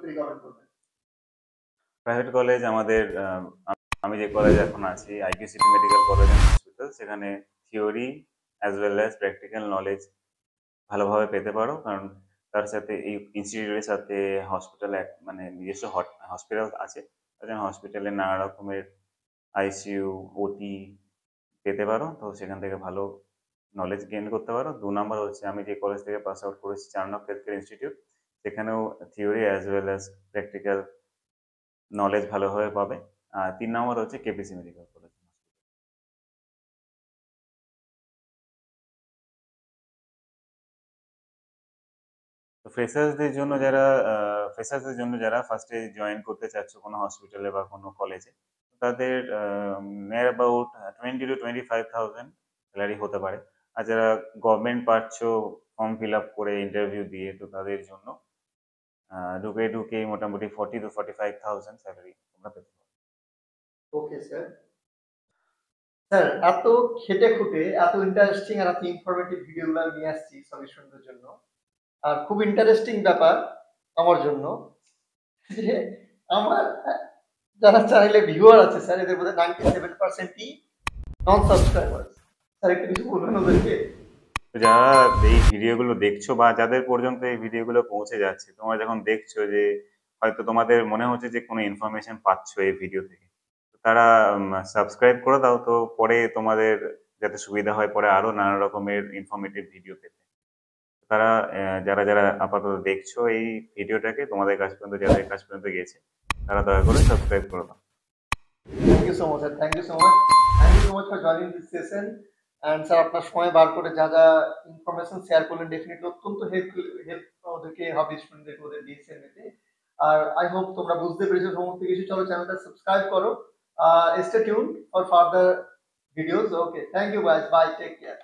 Recommend করবেন? Private college আমাদের আমি যে কলেজে এখন আছি IQ City medical college and hospital, সেখানে theory as well as practical knowledge ভালোভাবে পেতে পারো। কারণ তার সাথে এই ইনস্টিটিউটের সাথে হসপিটাল মানে নিজস্ব হসপিটাল আছে। হসপিটালে নানা রকমের আইসিইউ, ওটি পেতে পারো, তো সেখান থেকে ভালো নলেজ গেইন করতে পারো। 2 নম্বর হচ্ছে আমি যে কলেজ থেকে পাস আউট করেছি, চারনক হেলথকেয়ার ইনস্টিটিউট, সেখানেও theory as well as practical knowledge ভালোভাবে পাবে। আর 3 নম্বর হচ্ছে কেপিসি মেডিকেল কলেজ। তো ফ্রেশার্সদের জন্য যারা ফার্স্টে জয়েন করতে চাচ্ছ কোনো হসপিটালে বা কোনো কলেজে, তাদের নিয়ার অ্যাবাউট 20,000 to 25,000 স্যালারি হতে পারে। আর যারা গভর্নমেন্ট পাচ্ছ ফর্ম ফিল আপ করে ইন্টারভিউ দিয়ে, তো তাদের জন্য ঢুকে মোটামুটি 40,000 to 45,000 স্যালারি তোমরা পেতে পারো। Okay sir. স্যার, এত খেটে খুঁটে এত ইন্টারেস্টিং আর এত ইনফরমেটিভ ভিডিওগুলো নিয়ে আসছি সলিউশনদের জন্য। আর খুব ইন্টারেস্টিং ব্যাপার আমার জন্য যে আমার যারা চ্যানেলে ভিউয়ার আছে স্যার, এদের মধ্যে 97%ই নন সাবস্ক্রাইবার। স্যার একটু কিছু বলবেন ওদেরকে? যারা এই ভিডিওগুলো দেখছো বা যাদের পর্যন্ত এই ভিডিওগুলো পৌঁছে যাচ্ছে, তোমরা যখন দেখছো যে হয়তো তোমাদের মনে হচ্ছে যে কোনো ইনফরমেশন পাচ্ছ এই ভিডিও থেকে, তারা সাবস্ক্রাইব করে দাও, তো পরে তোমাদের যাতে সুবিধা হয় পরে আরো নানা রকমের ইনফরমেটিভ ভিডিও পেতে। তারা যারা যারা আপাতত দেখছো এই ভিডিওটাকে, তোমাদের কাছ পর্যন্ত যাদের কাছ পর্যন্ত গেছে, তারা দয়া করে সাবস্ক্রাইব করে দাও। Thank you so much sir, thank you so much, thank you so much for joining this session. And sir, আপনার সময় বার করে যা যা ইনফরমেশন শেয়ার করলেন, ডেফিনেটলি অত্যন্ত হেল্প ওদেরকে হবে, স্টুডেন্টদেরকে ওদের ডিসিশন নিতে। আর আই হোপ তোমরা বুঝতে পেরেছো সমস্ত কিছু। চলো চ্যানেলটা সাবস্ক্রাইব করো, stay tune for further videos. Okay, thank you guys, bye, take care.